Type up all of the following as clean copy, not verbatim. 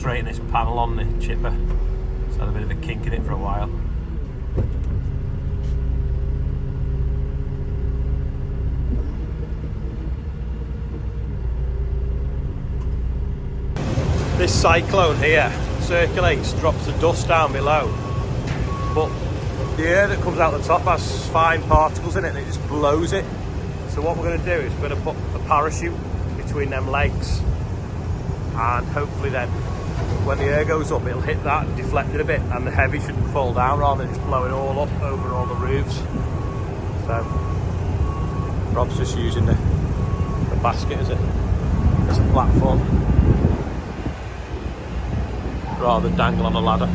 straighten this panel on the chipper. It's had a bit of a kink in it for a while. This cyclone here circulates, drops the dust down below, but the air that comes out the top has fine particles in it and it just blows it. So what we're going to do is we're going to put a parachute between them legs, and hopefully then when the air goes up it'll hit that and deflect it a bit, and the heavy shouldn't fall down rather than just blowing all up over all the roofs. So Rob's just using the basket as a platform rather than dangle on a ladder.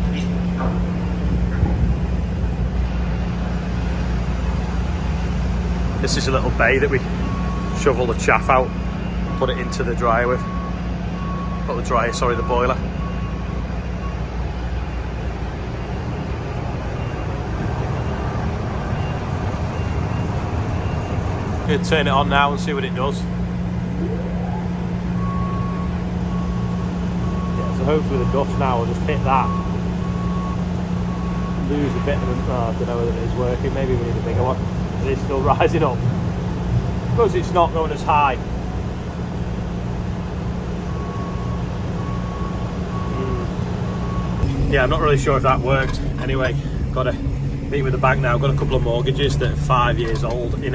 This is a little bay that we shovel the chaff out, put it into the dryer with. The boiler. Gonna turn it on now and see what it does. Yeah, so hopefully the dust now will just hit that. Lose a bit of it. I don't know whether it is working, maybe we need a bigger one. It is still rising up. I suppose it's not going as high. Yeah, I'm not really sure if that worked. Anyway, got to meet with the bank now. Got a couple of mortgages that are 5 years old in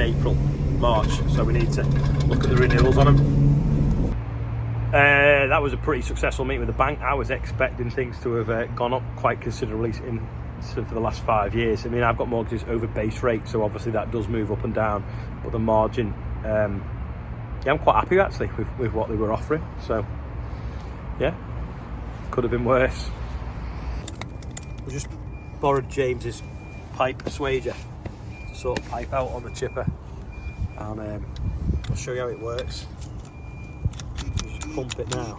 March, so we need to look at the renewals on them. That was a pretty successful meeting with the bank. I was expecting things to have gone up quite considerably for the last 5 years. I mean, I've got mortgages over base rate, so obviously that does move up and down, but the margin, yeah, I'm quite happy actually with what they were offering. So yeah, could have been worse. We just borrowed James's pipe persuader to sort of pipe out on the chipper, and I'll show you how it works. You just pump it now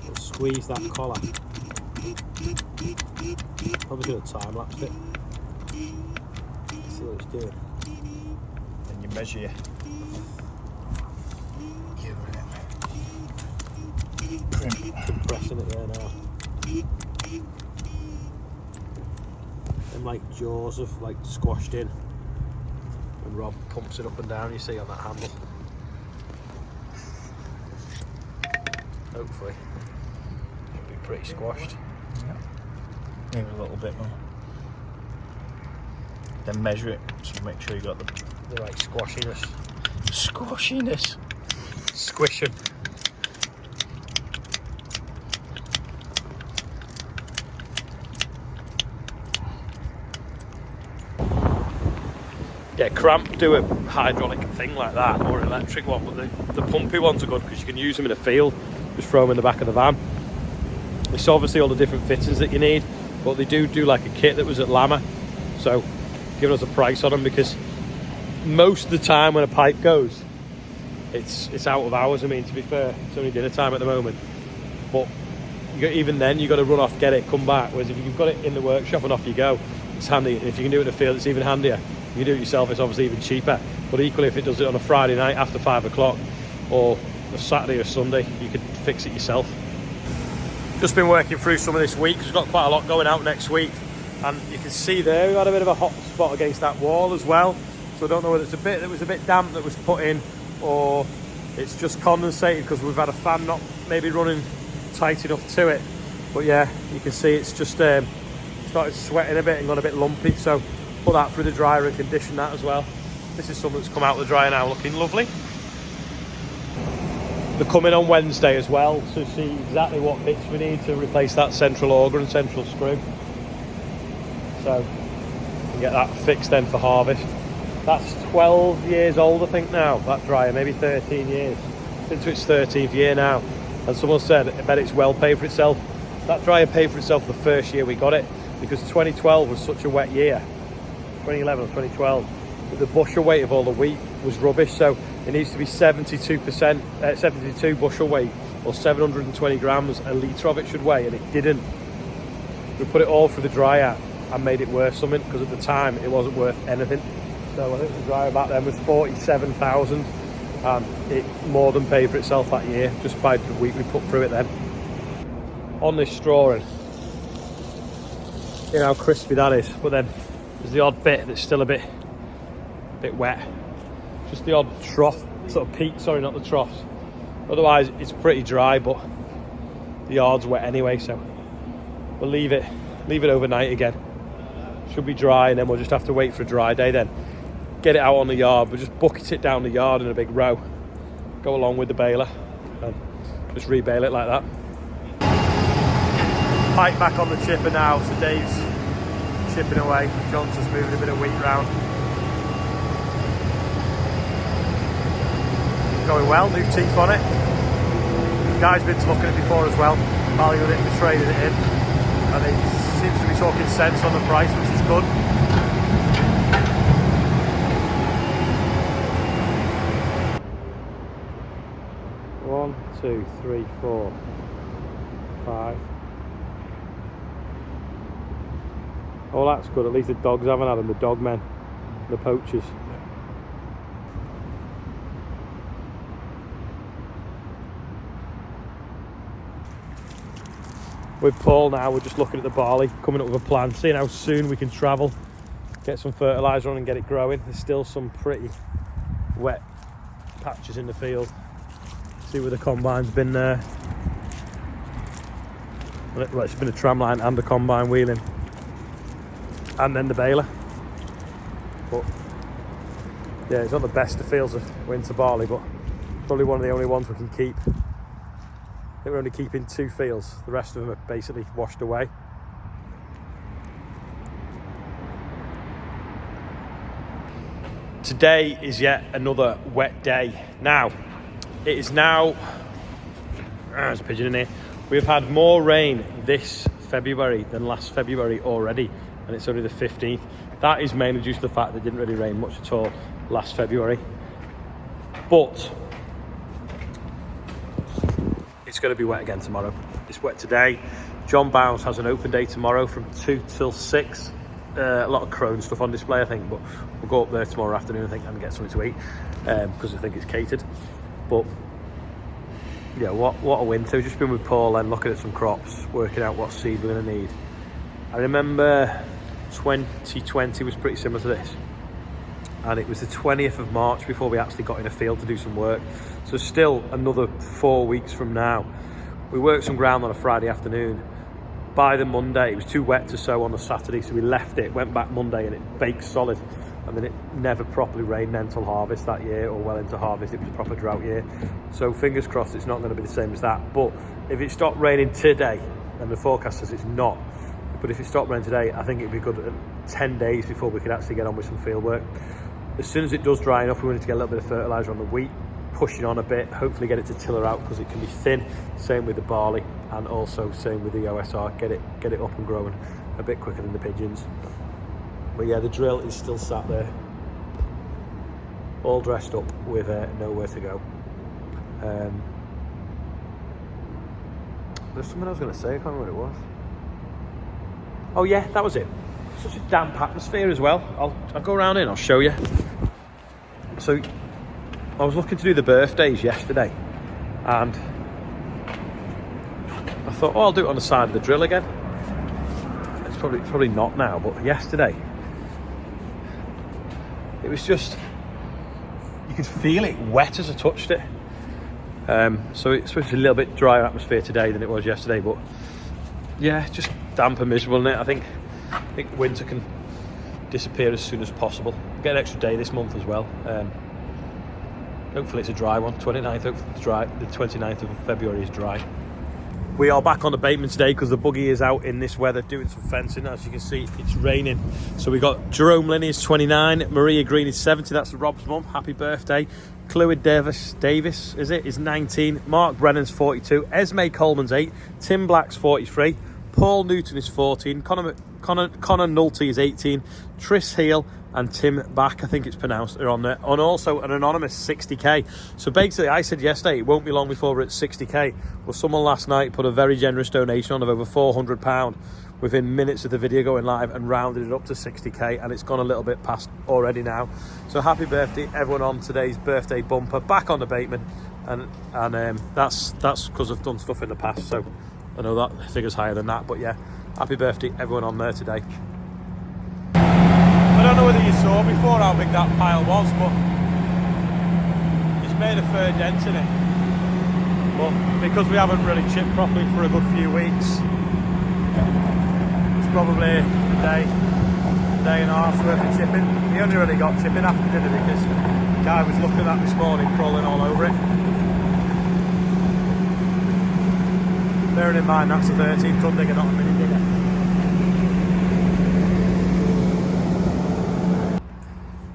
and squeeze that collar. Probably going to time lapse it. See what it's doing. Then you measure your compressing it there now. Them like jaws have like squashed in, and Rob pumps it up and down, you see on that handle. Hopefully it'll be pretty squashed. Yeah. Maybe a little bit more. Then measure it, so make sure you got the right squashiness. Squashiness. Squish 'em. Yeah, cramp do a hydraulic thing like that, or an electric one, but the pumpy ones are good because you can use them in a field. Just throw them in the back of the van. It's obviously all the different fittings that you need, but they do like a kit that was at Lama, so giving us a price on them, because most of the time when a pipe goes, it's out of hours. I mean, to be fair, it's only dinner time at the moment, but even then you got to run off, get it, come back. Whereas if you've got it in the workshop and off you go, it's handy. If you can do it in the field, it's even handier. If you do it yourself, it's obviously even cheaper. But equally, if it does it on a Friday night after 5 o'clock or a Saturday or Sunday, you could fix it yourself. Just been working through some of this week. We've got quite a lot going out next week, and you can see there we've had a bit of a hot spot against that wall as well. So I don't know whether it's a bit that was a bit damp that was put in, or it's just condensated because we've had a fan not maybe running tight enough to it. But yeah, you can see it's just started sweating a bit and gone a bit lumpy. So put that through the dryer and condition that as well. This is something that's come out of the dryer now looking lovely. They're coming on Wednesday as well to see exactly what bits we need to replace that central auger and central screw. So we can get that fixed then for harvest. That's 12 years old, I think now, that dryer, maybe 13 years. It's into its 13th year now. And someone said, I bet it's well paid for itself. That dryer paid for itself the first year we got it, because 2012 was such a wet year. 2011 or 2012, but the bushel weight of all the wheat was rubbish, so it needs to be 72 bushel weight, or 720 grams a litre of it should weigh, and it didn't. We put it all through the dryer and made it worth something, because at the time it wasn't worth anything. So I think the dryer back then was 47,000, and it more than paid for itself that year just by the wheat we put through it then. on this straw, and you know how crispy that is. But then there's the odd bit that's still a bit wet. Just the odd trough, sort of peak, sorry, not the troughs. Otherwise it's pretty dry, but the yard's wet anyway, so we'll leave it overnight again. Should be dry, and then we'll just have to wait for a dry day, then get it out on the yard. We'll just bucket it down the yard in a big row, go along with the baler, and just rebale it like that. Pike back on the chipper now, so Dave's chipping away. John's just moving a bit of wheat round. Going well, new teeth on it. The guy's been to look at it before as well, valuing it and trading it in, and he seems to be talking sense on the price, which is good. One, two, three, 4, 5. Oh, that's good. At least the dogs haven't had them, the dog men, the poachers. With Paul now, we're just looking at the barley, coming up with a plan, seeing how soon we can travel, get some fertiliser on and get it growing. There's still some pretty wet patches in the field. See where the combine's been there. Well, it's been a tram line and a combine wheeling, and then the baler. But yeah, it's not the best of fields of winter barley, but probably one of the only ones we can keep. I think we're only keeping 2 fields. The rest of them are basically washed away. Today is yet another wet day. Now, it is now, there's a pigeon in here. We've had more rain this February than last February already, and it's only the 15th. That is mainly due to the fact that it didn't really rain much at all last February. But it's going to be wet again tomorrow. It's wet today. John Bounce has an open day tomorrow from 2 till 6. A lot of crone stuff on display, I think, but we'll go up there tomorrow afternoon, I think, and get something to eat, because I think it's catered. But yeah, what a winter. We've just been with Paul then, looking at some crops, working out what seed we're going to need. I remember 2020 was pretty similar to this, and it was the 20th of March before we actually got in a field to do some work. So still another 4 weeks from now. We worked some ground on a Friday afternoon. By the Monday, it was too wet to sow on the Saturday, so we left it, went back Monday, and it baked solid. And then it never properly rained until harvest that year, or well into harvest. It was a proper drought year. So fingers crossed it's not going to be the same as that. But if it stopped raining today, and the forecast says it's not, but if it stopped raining today, I think it'd be good 10 days before we could actually get on with some field work. As soon as it does dry enough, we want to get a little bit of fertiliser on the wheat, push it on a bit, hopefully get it to tiller out because it can be thin. Same with the barley, and also same with the OSR, get it up and growing a bit quicker than the pigeons. But yeah, the drill is still sat there, all dressed up with nowhere to go. There's something I was going to say, I can't remember what it was. Oh yeah, that was it. Such a damp atmosphere as well. I'll go around in, I'll show you. So I was looking to do the birthdays yesterday, and I thought, oh, I'll do it on the side of the drill again. It's probably not now, but yesterday it was just, you could feel it wet as I touched it. So it's supposed to be a little bit drier atmosphere today than it was yesterday, but yeah, just damp and miserable, isn't it? I think winter can disappear as soon as possible. Get an extra day this month as well. Hopefully it's a dry one. 29th, hopefully it's dry. The 29th of February is dry. We are back on abatement today because the buggy is out in this weather doing some fencing. As you can see, it's raining. So we got Jerome Linney is 29, Maria Green is 70, that's Rob's mum, happy birthday. Clwyd Davis is 19, Mark Brennan's 42, Esme Coleman's 8, Tim Black's 43, Paul Newton is 14, Connor Nulty is 18, Tris Heel and Tim Back, I think it's pronounced, are on there. And also an anonymous 60k. So basically, I said yesterday, it won't be long before we're at 60k. Well, someone last night put a very generous donation on of over £400 within minutes of the video going live and rounded it up to 60k, and it's gone a little bit past already now. So happy birthday everyone on today's birthday bumper, back on abatement, and that's because I've done stuff in the past. So I know that figure's higher than that, but yeah, happy birthday everyone on there today. I don't know whether you saw before how big that pile was, but it's made a fair dent in it. But because we haven't really chipped properly for a good few weeks, it's probably a day and a half's worth of chipping. He only really got chipping after dinner because the guy was looking at that this morning, crawling all over it. Bearing in mind that's a 13-ton digger, not a mini digger.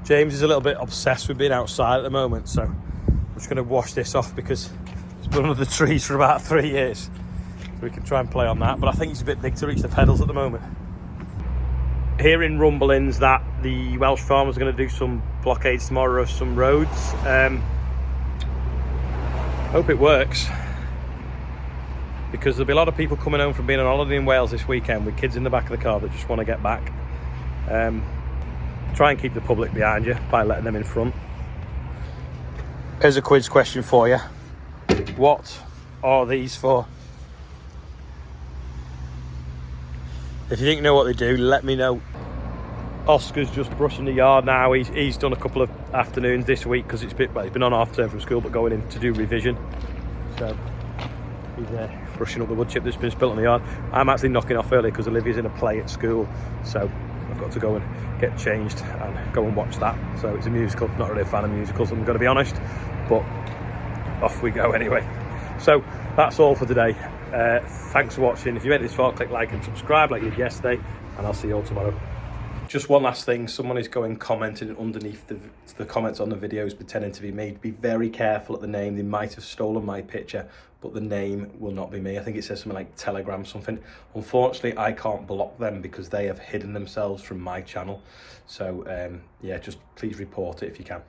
James is a little bit obsessed with being outside at the moment, so I'm just going to wash this off because it's been under the trees for about 3 years. So we can try and play on that, but I think it's a bit big to reach the pedals at the moment. Hearing rumblings that the Welsh farmers are going to do some blockades tomorrow of some roads. Hope it works, because there'll be a lot of people coming home from being on holiday in Wales this weekend with kids in the back of the car that just want to get back. Try and keep the public behind you by letting them in front. Here's a quiz question for you. What are these for? If you think you know what they do, let me know. Oscar's just brushing the yard now. He's done a couple of afternoons this week because he's been on half term from school, but going in to do revision. So he's brushing up the wood chip that's been spilt on the yard. I'm actually knocking off early because Olivia's in a play at school, so I've got to go and get changed and go and watch that. So it's a musical. Not really a fan of musicals, I'm going to be honest, but off we go anyway. So that's all for today. Thanks for watching. If you made it this far, click like and subscribe like you did yesterday, and I'll see you all tomorrow. Just one last thing, someone is going commenting underneath the comments on the videos pretending to be me. Be very careful at the name. They might have stolen my picture, but the name will not be me. I think it says something like Telegram something. Unfortunately, I can't block them because they have hidden themselves from my channel. So yeah, just please report it if you can.